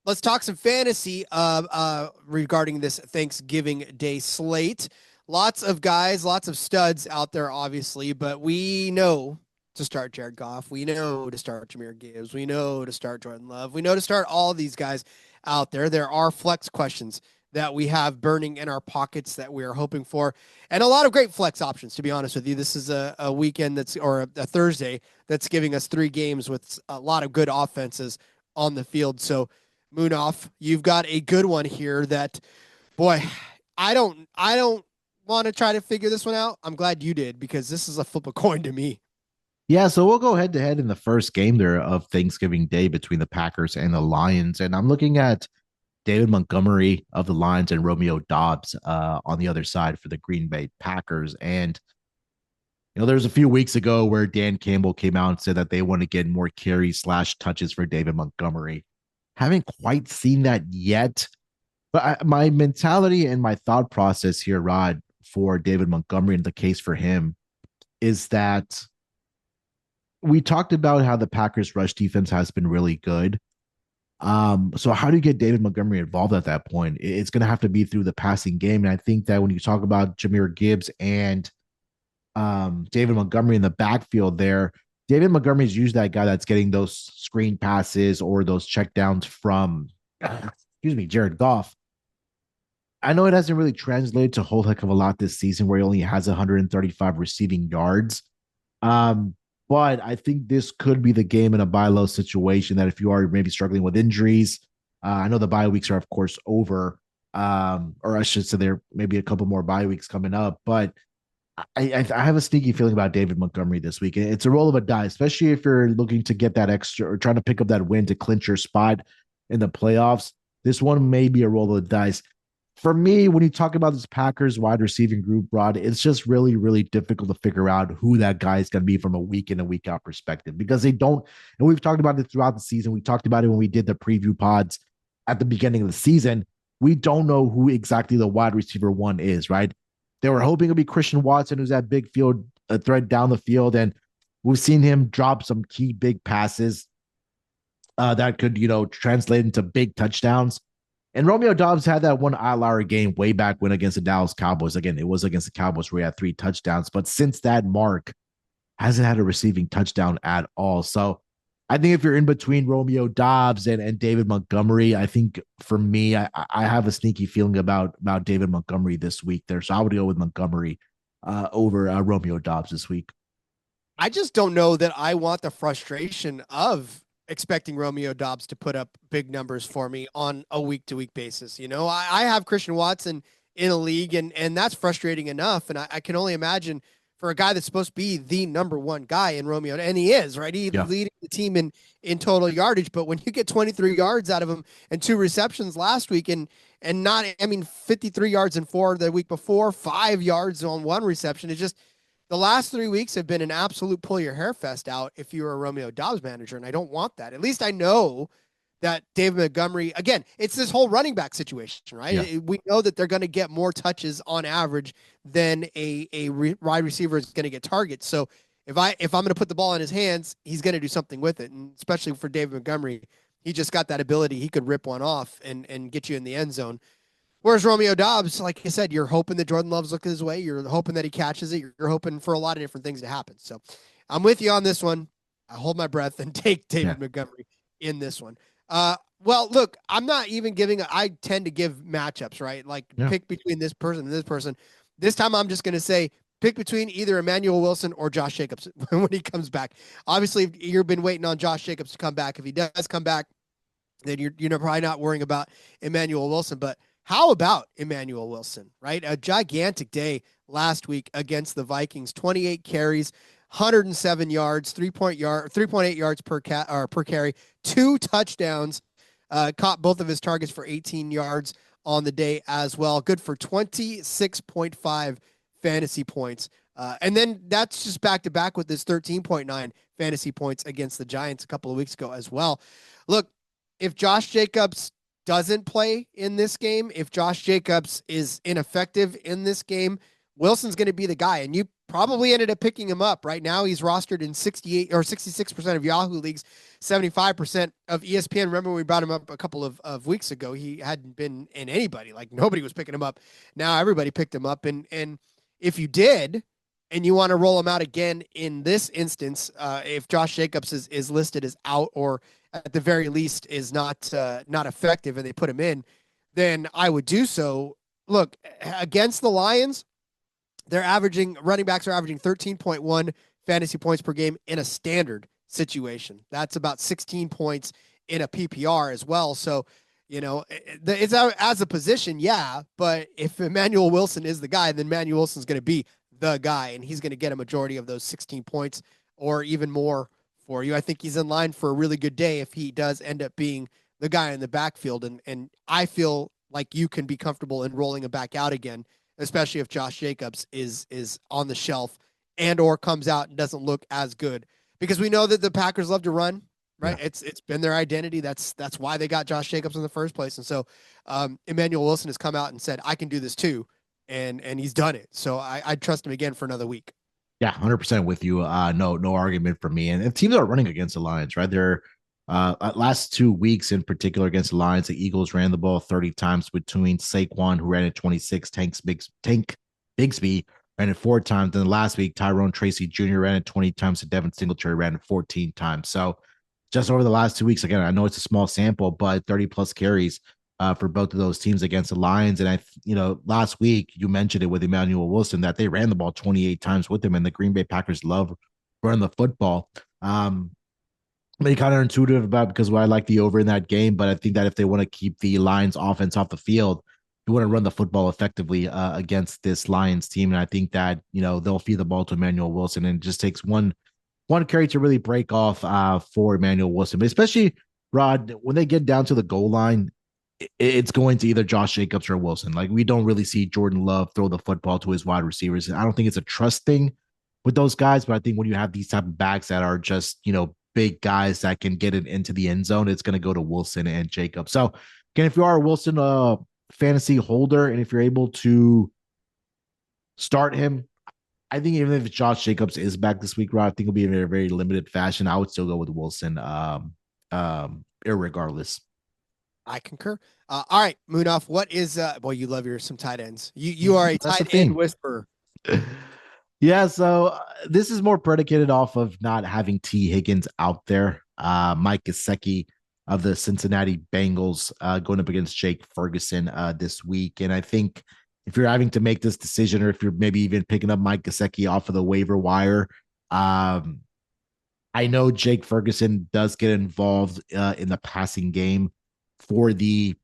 Let's talk some fantasy regarding this Thanksgiving Day slate. Lots of guys, lots of studs out there, obviously, but we know to start Jared Goff. We know to start Jameer Gibbs. We know to start Jordan Love. We know to start all these guys out there. There are flex questions that we have burning in our pockets that we are hoping for, and a lot of great flex options, to be honest with you. This is a weekend or a Thursday that's giving us 3 games with a lot of good offenses on the field. So, Moonoff, you've got a good one here that, boy, I don't want to try to figure this one out. I'm glad you did because this is a flip a coin to me. Yeah, so we'll go head to head in the first game there of Thanksgiving Day between the Packers and the Lions. And I'm looking at David Montgomery of the Lions and Romeo Doubs on the other side for the Green Bay Packers. And, there's a few weeks ago where Dan Campbell came out and said that they want to get more carries / touches for David Montgomery. Haven't quite seen that yet. But my mentality and my thought process here, Rod, for David Montgomery and the case for him is that we talked about how the Packers rush defense has been really good. So how do you get David Montgomery involved at that point? It's going to have to be through the passing game. And I think that when you talk about Jameer Gibbs and David Montgomery in the backfield there, David Montgomery is usually that guy that's getting those screen passes or those checkdowns from, Jared Goff. I know it hasn't really translated to a whole heck of a lot this season where he only has 135 receiving yards. But I think this could be the game in a buy low situation that if you are maybe struggling with injuries, I know the bye weeks are, of course, over. Or I should say there may be a couple more bye weeks coming up. But I have a sneaky feeling about David Montgomery this week. It's a roll of a die, especially if you're looking to get that extra or trying to pick up that win to clinch your spot in the playoffs. This one may be a roll of the dice. For me, when you talk about this Packers wide receiving group, Rod, it's just really, really difficult to figure out who that guy is going to be from a week in and week out perspective because they don't. And we've talked about it throughout the season. We talked about it when we did the preview pods at the beginning of the season. We don't know who exactly the wide receiver one is, right? They were hoping it would be Christian Watson, who's that big field threat down the field. And we've seen him drop some key big passes that could, translate into big touchdowns. And Romeo Doubs had that one outlier game way back when against the Dallas Cowboys. Again, it was against the Cowboys where he had 3 touchdowns. But since that mark, hasn't had a receiving touchdown at all. So I think if you're in between Romeo Doubs and David Montgomery, I think for me, I have a sneaky feeling about David Montgomery this week there. So I would go with Montgomery over Romeo Doubs this week. I just don't know that I want the frustration of expecting Romeo Doubs to put up big numbers for me on a week-to-week basis. I have Christian Watson in a league, and that's frustrating enough. And I can only imagine for a guy that's supposed to be the number one guy in Romeo, and he is, right? He's leading the team in total yardage. But when you get 23 yards out of him and 2 receptions last week, and 53 yards and 4 the week before, 5 yards on 1 reception, it's just the last 3 weeks have been an absolute pull your hair fest out if you're a Romeo Doubs manager, and I don't want that. At least I know that David Montgomery, again, it's this whole running back situation, right? Yeah. We know that they're going to get more touches on average than a wide receiver is going to get targets. So if I'm going to put the ball in his hands, he's going to do something with it. And especially for David Montgomery, he just got that ability. He could rip one off and get you in the end zone. Whereas Romeo Doubs, like I said, you're hoping that Jordan Love's looking his way. You're hoping that he catches it. You're hoping for a lot of different things to happen. So I'm with you on this one. I hold my breath and take David Montgomery in this one. Well, look, I'm not even I tend to give matchups, right? Like pick between this person and this person. This time I'm just going to say pick between either Emmanuel Wilson or Josh Jacobs when he comes back. Obviously, you've been waiting on Josh Jacobs to come back. If he does come back, then you're probably not worrying about Emmanuel Wilson. But how about Emmanuel Wilson, right? A gigantic day last week against the Vikings. 28 carries, 107 yards, 3.8 yards per carry, 2 touchdowns. Caught both of his targets for 18 yards on the day as well. Good for 26.5 fantasy points. And then that's just back to back with this 13.9 fantasy points against the Giants a couple of weeks ago as well. Look, if Josh Jacobs doesn't play in this game, if Josh Jacobs is ineffective in this game, Wilson's going to be the guy. And you probably ended up picking him up. Right now, he's rostered in 68 or 66% of Yahoo leagues, 75% of ESPN. Remember, we brought him up a couple of weeks ago. He hadn't been in anybody. Like, nobody was picking him up. Now everybody picked him up. And if you did, and you want to roll him out again in this instance, if Josh Jacobs is listed as out, or at the very least is not effective, and they put him in, then I would do so. Look, against the Lions, running backs are averaging 13.1 fantasy points per game in a standard situation. That's about 16 points in a PPR as well. So, it's as a position, yeah, but if Emmanuel Wilson is the guy, then Emmanuel Wilson's going to be the guy, and he's going to get a majority of those 16 points or even more for you. I think he's in line for a really good day if he does end up being the guy in the backfield. And I feel like you can be comfortable in rolling him back out again, especially if Josh Jacobs is on the shelf and or comes out and doesn't look as good. Because we know that the Packers love to run, right? Yeah. It's been their identity. That's why they got Josh Jacobs in the first place. And so Emmanuel Wilson has come out and said, I can do this too. And he's done it. So I'd trust him again for another week. Yeah, 100% with you. No argument for me. And teams are running against the Lions, right? They're last 2 weeks in particular against the Lions, the Eagles ran the ball 30 times between Saquon, who ran it 26, Tank Bigsby ran it 4 times. Then last week, Tyrone Tracy Jr. ran it 20 times, and Devin Singletary ran it 14 times. So just over the last 2 weeks, again, I know it's a small sample, but 30 plus carries for both of those teams against the Lions. And last week you mentioned it with Emmanuel Wilson that they ran the ball 28 times with him, and the Green Bay Packers love running the football. Maybe counterintuitive about because I like the over in that game, but I think that if they want to keep the Lions offense off the field, you want to run the football effectively against this Lions team. And I think that, they'll feed the ball to Emmanuel Wilson, and it just takes one carry to really break off for Emmanuel Wilson. But especially, Rod, when they get down to the goal line, it's going to either Josh Jacobs or Wilson. Like, we don't really see Jordan Love throw the football to his wide receivers. And I don't think it's a trust thing with those guys, but I think when you have these type of backs that are just, big guys that can get it into the end zone, it's going to go to Wilson and Jacobs. So again, if you are a Wilson fantasy holder, and if you're able to start him, I think even if Josh Jacobs is back this week, Rod, I think it'll be in a very limited fashion. I would still go with Wilson, irregardless. I concur. All right, Munaf, what is boy, you love some tight ends. You are a tight end whisperer. Yeah, so this is more predicated off of not having T. Higgins out there. Mike Gesicki of the Cincinnati Bengals going up against Jake Ferguson this week. And I think if you're having to make this decision, or if you're maybe even picking up Mike Gesicki off of the waiver wire, I know Jake Ferguson does get involved in the passing game for the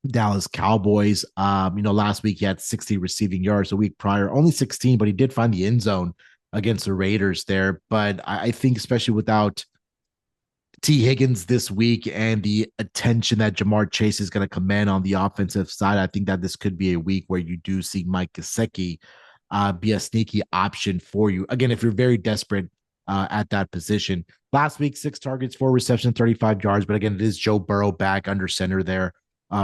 Dallas Cowboys. Last week he had 60 receiving yards. A week prior, only 16, but he did find the end zone against the Raiders there. But I think especially without T. Higgins this week and the attention that Jamar Chase is going to command on the offensive side, I think that this could be a week where you do see Mike Gesicki be a sneaky option for you. Again, if you're very desperate at that position. Last week, 6 targets, 4 receptions, 35 yards. But again, it is Joe Burrow back under center there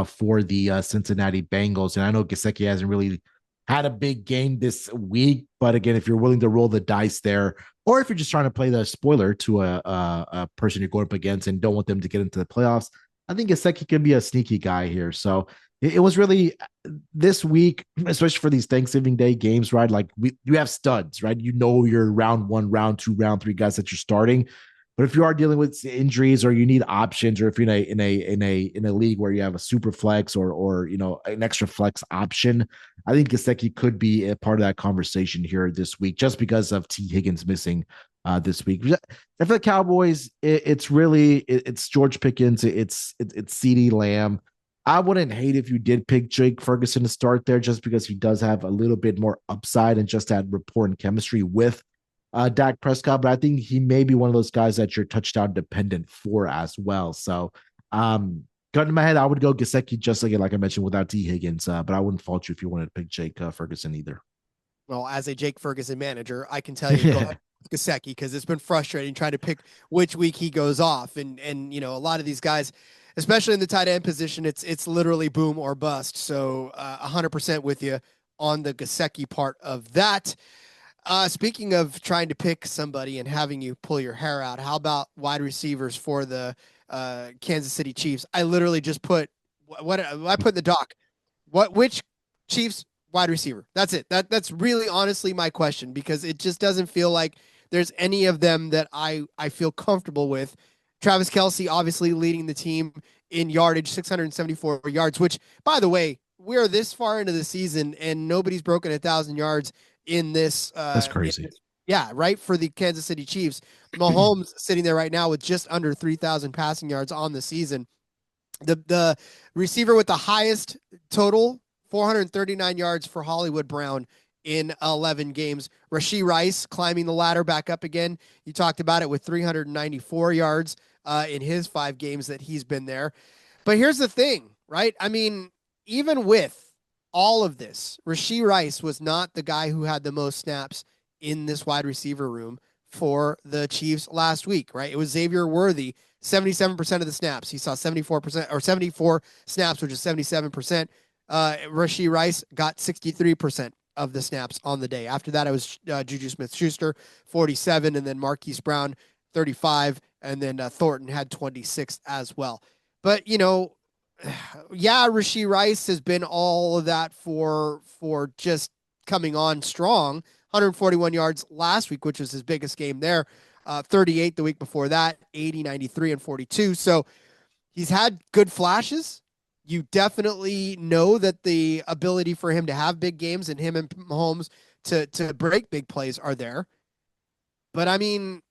for the Cincinnati Bengals. And I know Gesicki hasn't really had a big game this week, but again, if you're willing to roll the dice there, or if you're just trying to play the spoiler to a person you're going up against and don't want them to get into the playoffs, I think Gesicki can be a sneaky guy here. So it was really this week, especially for these Thanksgiving Day games, right? Like you have studs, right? Your round 1, round 2, round 3 guys that you're starting. But if you are dealing with injuries, or you need options, or if you're in a league where you have a super flex or an extra flex option, I think Gesicki could be a part of that conversation here this week, just because of T. Higgins missing this week. And for the Cowboys, it's George Pickens, it's CeeDee Lamb. I wouldn't hate if you did pick Jake Ferguson to start there, just because he does have a little bit more upside and just that rapport and chemistry with Dak Prescott, but I think he may be one of those guys that you're touchdown dependent for as well. So, gun to my head, I would go Gesicki, just like I mentioned, without T. Higgins, but I wouldn't fault you if you wanted to pick Jake Ferguson either. Well, as a Jake Ferguson manager, I can tell you, go ahead with Gesicki, because it's been frustrating trying to pick which week he goes off, and a lot of these guys, especially in the tight end position, it's literally boom or bust. So 100% with you on the Gesicki part of that. Speaking of trying to pick somebody and having you pull your hair out, how about wide receivers for the Kansas City Chiefs? I literally just put what I put in the doc. Which Chiefs wide receiver? That's it. That's really honestly my question, because it just doesn't feel like there's any of them that I feel comfortable with. Travis Kelce obviously leading the team in yardage, 674 yards, which, by the way, we're this far into the season and nobody's broken 1,000 yards in this. That's crazy. Yeah, right, for the Kansas City Chiefs. Mahomes sitting there right now with just under 3,000 passing yards on the season. The receiver with the highest total, 439 yards for Hollywood Brown in 11 games. Rashee Rice climbing the ladder back up again. You talked about it with 394 yards in his 5 games that he's been there. But here's the thing, right? I mean, even with all of this, Rashee Rice was not the guy who had the most snaps in this wide receiver room for the Chiefs last week, right? It was Xavier Worthy, 77% of the snaps. He saw 74% or 74 snaps, which is 77%. Rashee Rice got 63% of the snaps on the day. After that, it was Juju Smith-Schuster, 47, and then Marquise Brown, 35, and then Thornton had 26 as well. But, yeah, Rashee Rice has been all of that for just coming on strong. 141 yards last week, which was his biggest game there. 38 the week before that, 80, 93, and 42. So he's had good flashes. You definitely know that the ability for him to have big games and him and Mahomes to break big plays are there. But, I mean,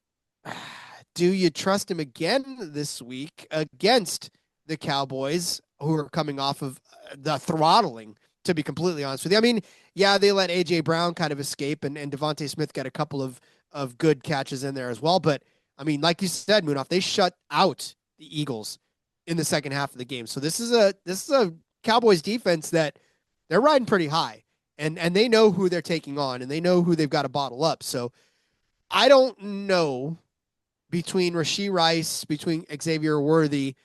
do you trust him again this week against the Cowboys, who are coming off of the throttling, to be completely honest with you? I mean, yeah, they let A.J. Brown kind of escape, and Devontae Smith got a couple of good catches in there as well. But, I mean, like you said, Moonoff, they shut out the Eagles in the second half of the game. So this is a Cowboys defense that they're riding pretty high, and they know who they're taking on, and they know who they've got to bottle up. So I don't know, between Rashee Rice, between Xavier Worthy,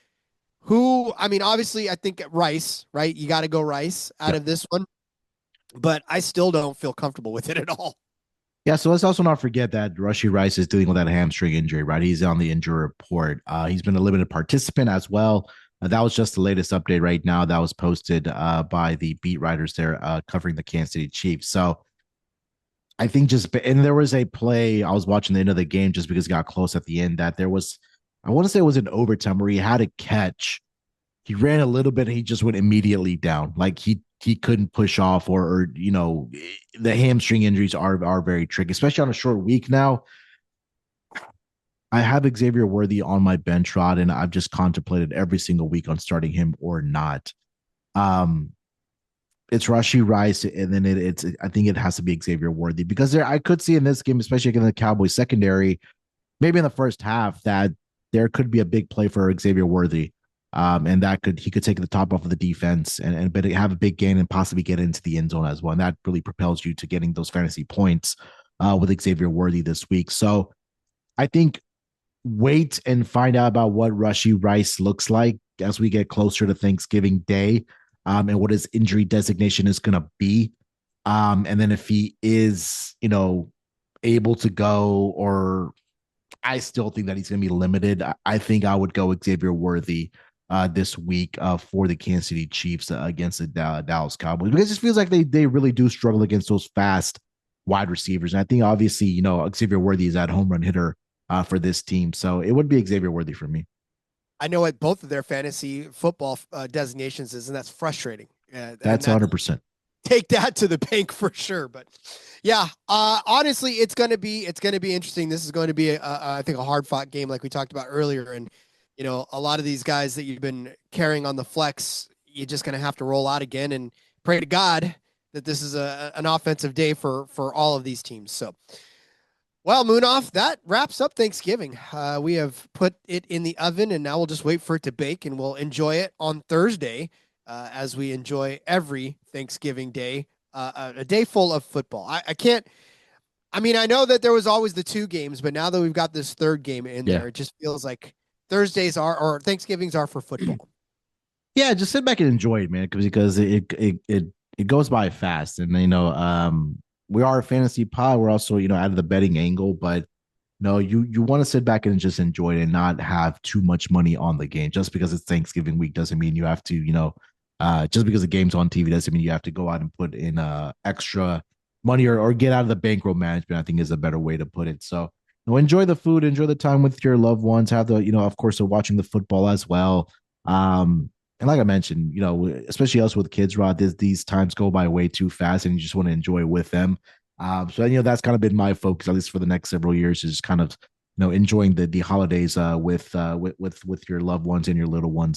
who, I mean, obviously I think Rice, right? You got to go Rice out of this one, but I still don't feel comfortable with it at all. Yeah, so let's also not forget that Rashee Rice is dealing with that hamstring injury, right? He's on the injury report. He's been a limited participant as well. That was just the latest update right now that was posted by the beat writers there covering the Kansas City Chiefs. So I think and there was a play, I was watching the end of the game just because it got close at the end, that there was, I want to say it was in overtime where he had a catch. He ran a little bit and he just went immediately down. Like he couldn't push off, or the hamstring injuries are very tricky, especially on a short week now. I have Xavier Worthy on my bench, Rod, and I've just contemplated every single week on starting him or not. It's Rashee Rice, and then it's I think it has to be Xavier Worthy, because I could see in this game, especially against the Cowboys secondary, maybe in the first half, that there could be a big play for Xavier Worthy. And he could take the top off of the defense and have a big gain and possibly get into the end zone as well. And that really propels you to getting those fantasy points with Xavier Worthy this week. So I think wait and find out about what Rashee Rice looks like as we get closer to Thanksgiving Day, and what his injury designation is going to be. And then if he is, able to go, or I still think that he's going to be limited, I think I would go Xavier Worthy this week for the Kansas City Chiefs against the Dallas Cowboys, because it just feels like they really do struggle against those fast wide receivers. And I think obviously, Xavier Worthy is that home run hitter for this team. So it would be Xavier Worthy for me. I know what both of their fantasy football designations is, and that's frustrating. That's 100%. Take that to the bank for sure. But yeah, honestly, it's going to be interesting. This is going to be I think a hard fought game, like we talked about earlier. And, a lot of these guys that you've been carrying on the flex, you're just going to have to roll out again and pray to God that this is an offensive day for all of these teams. So, well, Moonoff, that wraps up Thanksgiving. We have put it in the oven, and now we'll just wait for it to bake, and we'll enjoy it on Thursday, as we enjoy every Thanksgiving day, a day full of football. I know that there was always the 2 games, but now that we've got this third game in there, it just feels like Thursdays or Thanksgivings are for football. Yeah, just sit back and enjoy it, man, because it it goes by fast. And we are a fantasy pod. We're also, out of the betting angle, but no, you want to sit back and just enjoy it and not have too much money on the game. Just because it's Thanksgiving week doesn't mean you have to, just because the game's on TV doesn't mean you have to go out and put in extra money or get out of the bankroll management, I think is a better way to put it. So enjoy the food, enjoy the time with your loved ones, have the, of course, watching the football as well. And like I mentioned, especially us with kids, Rod, these times go by way too fast and you just want to enjoy with them. So that's kind of been my focus, at least for the next several years, is kind of enjoying the holidays with your loved ones and your little ones.